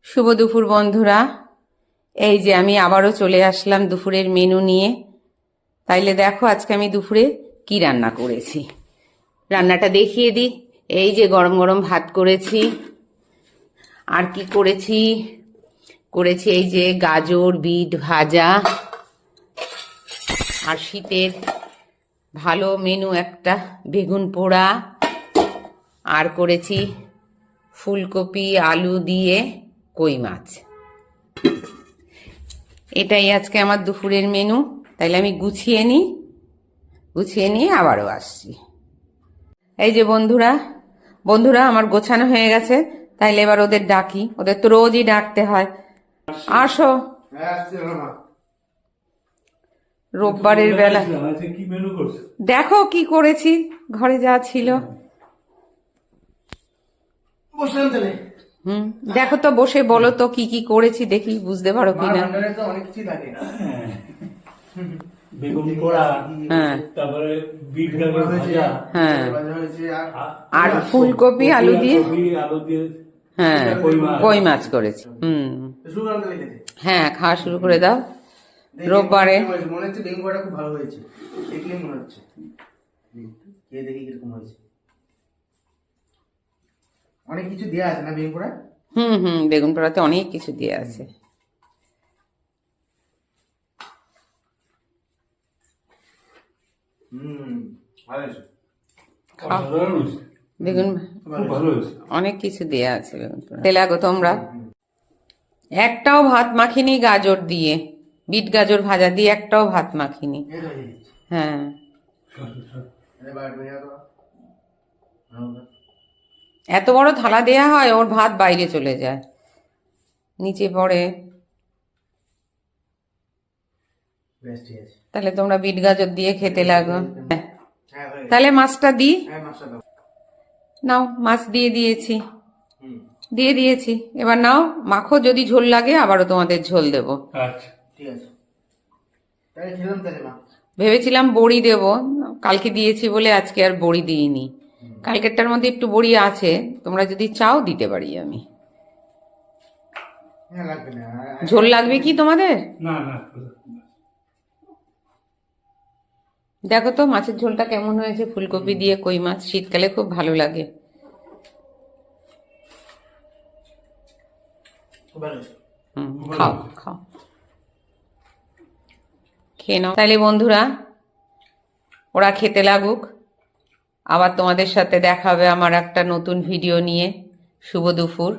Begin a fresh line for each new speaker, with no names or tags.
শুভ দুপুর বন্ধুরা। এই যে আমি আবারও চলে আসলাম দুপুরের মেনু নিয়ে। তাইলে দেখো আজকে আমি দুপুরে কি রান্না করেছি, রান্নাটা দেখিয়ে দিই। এই যে গরম গরম ভাত করেছি, আর কি করেছি করেছি এই যে গাজর বিট ভাজা, আর শীতের ভালো মেনু একটা বেগুন পোড়া, আর করেছি ফুলকপি আলু দিয়ে কই মাছ। এটাই আজকে আমার দুপুরের মেনু। তাইলে আমি গুছিয়ে নিয়ে আবারও আসছি। এই যে বন্ধুরা আমার গোছানো হয়ে গেছে। তাইলে এবার ওদের ডাকি, ওদের তো রোজই ডাকতে হয়। আসো, রোববারের বেলা দেখো কি করেছি, ঘরে যা ছিল। দেখো তো, বসে বলো তো কি কি করেছি, দেখি বুঝতে পারো কিনা।
বেগুন পোড়া, তারপরে বিট গাজর ভাজা,
আর ফুলকপি আলু দিয়ে কই মাছ করেছি। হ্যাঁ, খাওয়া শুরু করে দাও। রোববারে
মনে হচ্ছে বেগুন পোড়াটা খুব ভালো হয়েছে, দেখলে মনে হচ্ছে। খেয়ে দেখি কিরকম হয়েছে। অনেক কিছু দেয়া আছে না বেগুন পোড়া?
বেগুন পোড়াতে অনেক কিছু দেয়া আছে। বেগুন অনেক কিছু দেয়া আছে বেগুন পোড়া। তেলে আগো তোমরা একটাও ভাত মাখিনি গাজর দিয়ে, বিট গাজর ভাজা দিয়ে একটাও ভাত মাখিনি। হ্যাঁ, এত বড় থালা দেয়া হয়, ওর ভাত বাইরে চলে যায়, নিচে পড়ে। তাহলে তোমরা বিট গাজর দিয়ে খেতে লাগো। তাহলে মাছটা দিই, নাও মাছ দিয়ে দিয়েছি। এবার নাও মাখো, যদি ঝোল লাগে আবারও তোমাদের ঝোল দেবো। ভেবেছিলাম বড়ি দেব, কালকে দিয়েছি বলে আজকে আর বড়ি দিইনি। কালকেরটার মধ্যে একটু বড়ি আছে, তোমরা যদি চাও দিতে পারি আমি। ঝোল লাগবে কি তোমাদের? দেখো তো মাছের ঝোলটা কেমন হয়েছে, ফুলকপি দিয়ে কই মাছ, শীতকালে খুব ভালো লাগে। খাও খেয়ে নাও। তাহলে বন্ধুরা ওরা খেতে লাগুক, আবার তোমাদের সাথে দেখা হবে আমার একটা নতুন ভিডিও নিয়ে। শুভ দুপুর।